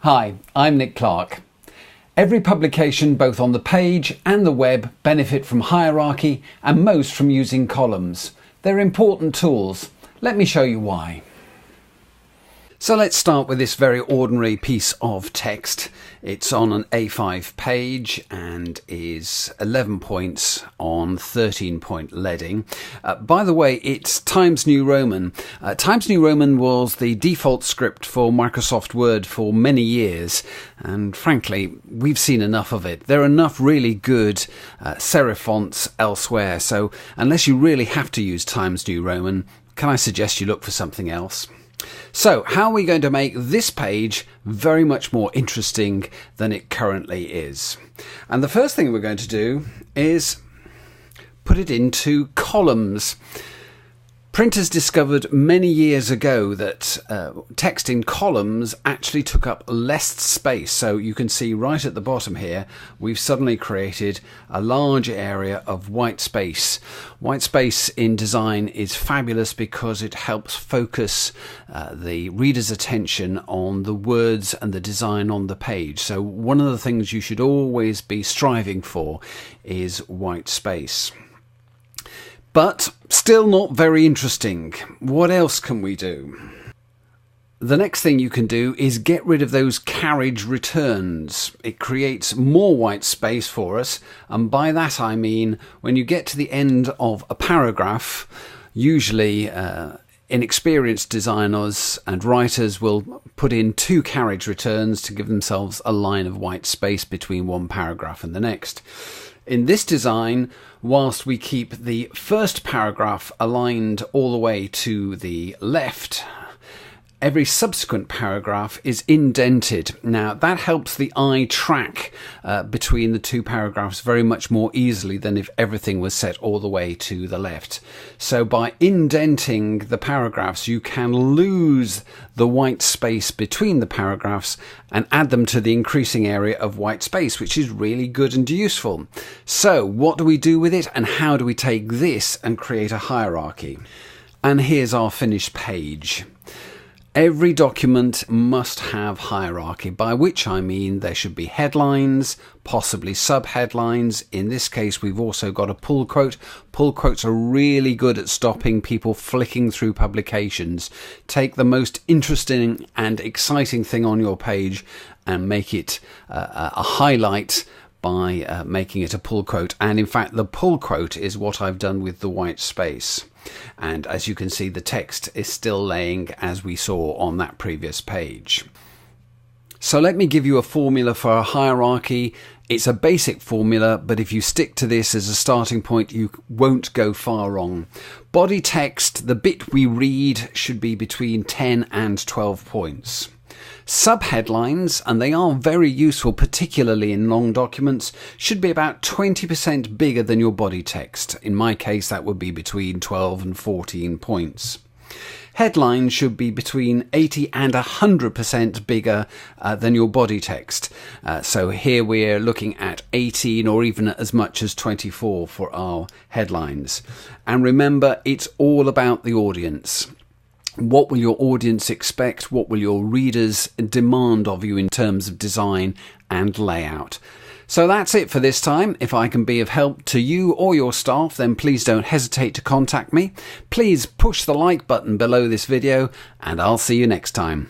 Hi, I'm Nick Clark. Every publication, both on the page and the web, benefit from hierarchy and most from using columns. They're important tools. Let me show you why. So let's start with this very ordinary piece of text. It's on an A5 page and is 11 points on 13-point leading. By the way, it's Times New Roman. Times New Roman was the default script for Microsoft Word for many years, and frankly, we've seen enough of it. There are enough really good serif fonts elsewhere, so unless you really have to use Times New Roman, can I suggest you look for something else? So, how are we going to make this page very much more interesting than it currently is? And the first thing we're going to do is put it into columns. Printers discovered many years ago that text in columns actually took up less space. So you can see right at the bottom here, we've suddenly created a large area of white space. White space in design is fabulous because it helps focus the reader's attention on the words and the design on the page. So one of the things you should always be striving for is white space. But still not very interesting. What else can we do? The next thing you can do is get rid of those carriage returns. It creates more white space for us, and by that I mean when you get to the end of a paragraph, usually inexperienced designers and writers will put in 2 carriage returns to give themselves a line of white space between one paragraph and the next. In this design, whilst we keep the first paragraph aligned all the way to the left, every subsequent paragraph is indented. Now, that helps the eye track between the 2 paragraphs very much more easily than if everything was set all the way to the left. So by indenting the paragraphs, you can lose the white space between the paragraphs and add them to the increasing area of white space, which is really good and useful. So what do we do with it, and how do we take this and create a hierarchy? And here's our finished page. Every document must have hierarchy, by which I mean there should be headlines, possibly subheadlines. In this case, we've also got a pull quote. Pull quotes are really good at stopping people flicking through publications. Take the most interesting and exciting thing on your page and make it a highlight by making it a pull quote. And in fact, the pull quote is what I've done with the white space. And as you can see, the text is still laying as we saw on that previous page. So let me give you a formula for a hierarchy. It's a basic formula, but if you stick to this as a starting point, you won't go far wrong. Body text, the bit we read, should be between 10 and 12 points. Subheadlines, and they are very useful, particularly in long documents, should be about 20% bigger than your body text. In my case, that would be between 12 and 14 points. Headlines should be between 80 and 100% bigger than your body text. So here we're looking at 18 or even as much as 24 for our headlines. And remember, it's all about the audience. What will your audience expect? What will your readers demand of you in terms of design and layout? So that's it for this time. If I can be of help to you or your staff, then please don't hesitate to contact me. Please push the like button below this video, and I'll see you next time.